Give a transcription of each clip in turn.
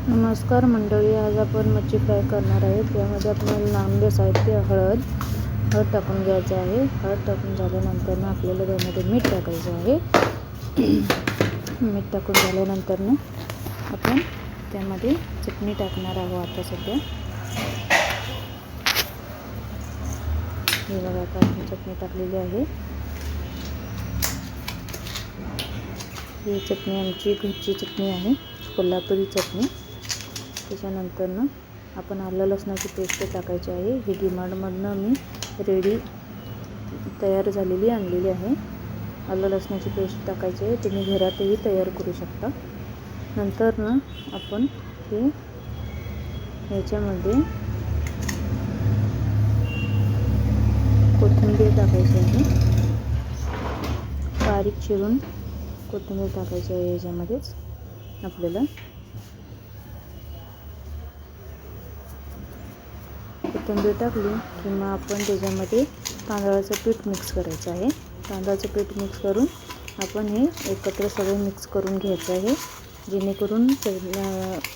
नमस्कार मंडळी, आज आपण मच्छी फ्राय करणार आहे। त्यामध्ये आपल्याला लागणारे साहित्य हळद टाकून घ्यायचं आहे। हळद टाकून झाल्यानंतर आपल्याला त्यामध्ये मीठ टाकायचं आहे। मीठ टाकून झाल्यानंतर आपण त्यामध्ये चटणी टाकणार आहोत। आता सध्या हे बघा, आता आपण चटणी टाकलेली आहे। ही चटणी आमची घरची चटणी आहे, कोल्हापुरी चटणी। त्याच्यानंतर आपण आलं लसणाची पेस्ट टाकायची आहे। ही डीमार्टमधनं मी रेडी तयार झालेली आणलेली आहे। आलं लसणाची पेस्ट टाकायची आहे, तुम्ही घरातही तयार करू शकता। नंतर आपण हे ह्याच्यामध्ये कोथिंबीर टाकायची आहे, बारीक चिरून कोथिंबीर टाकायची आहे। याच्यामध्येच आपल्याला कोथिंबीर टाकली की मग आपण त्याच्यामध्ये तांदळाचं पीठ मिक्स करायचं आहे। तांदळाचं पीठ मिक्स करून आपण हे एकत्र सगळं मिक्स करून घ्यायचं आहे, जेणेकरून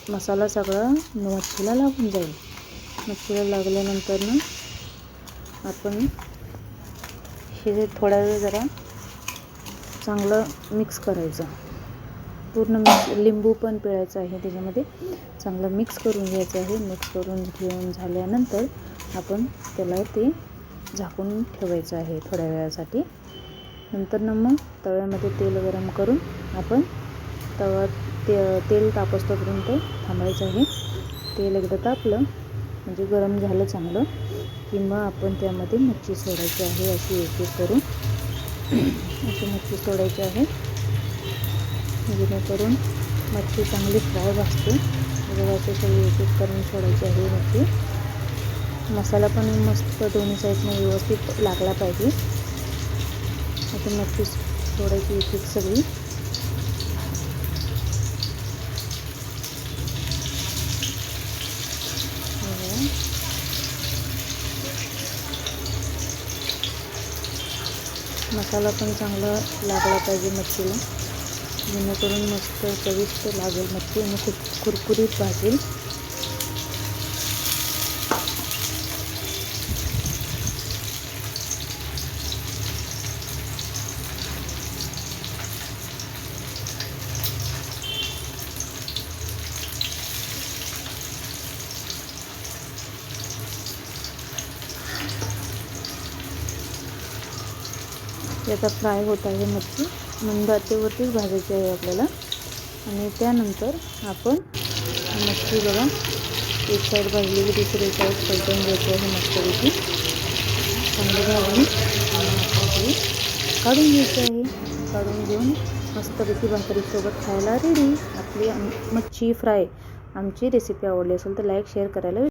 मसाला सगळा मच्छीला लागून जाईल। मच्छीला लागल्यानंतर आपण हे थोडा वेळ जरा चांगलं मिक्स करायचं। पूर्ण लिंबू पण पिळायचं आहे, त्याच्यामध्ये चांगलं मिक्स करून घ्यायचं आहे। मिक्स करून घेऊन झाल्यानंतर आपण त्याला ते झाकून ठेवायचं आहे थोड्या वेळासाठी। नंतर मग तव्यामध्ये तेल गरम करून आपण तेल तापस्तोपर्यंत थांबायचं आहे। तेल एकदा तापलं म्हणजे गरम झालं चांगलं की मग आपण त्यामध्ये मच्छी सोडायची आहे। अशी एक एक करून अशी मच्छी सोडायची आहे, जेणेकरून मच्छी चांगली फ्राय भाजते। असे सगळी एक एक करून सोडायची आहे मच्छी। मसाला पण मस्त दोन्ही साईडने व्यवस्थित लागला पाहिजे। आता मच्छी सोडायची एक एक सगळी। मसाला पण चांगला लागला पाहिजे मच्छीला, जेणेकरून मस्त चविष्ट लागेल मच्छी आणि खूप कुरकुरीत भाजेल। याचा फ्राय होत आहे मच्छी, मंद आचेवरतीच भाजायची आहे आपल्याला। आणि त्यानंतर आपण मच्छी बघा, एक साईड भाजली की दुसरी साईड पलटून घ्यायची आहे मस्तपैकी। चांगली भाजून काढून घ्यायची आहे। काढून घेऊन मस्तपैकी भाकरीसोबत खायला रेडी आपली मच्छी फ्राय। आमची रेसिपी आवडली असेल तर लाईक शेअर करायला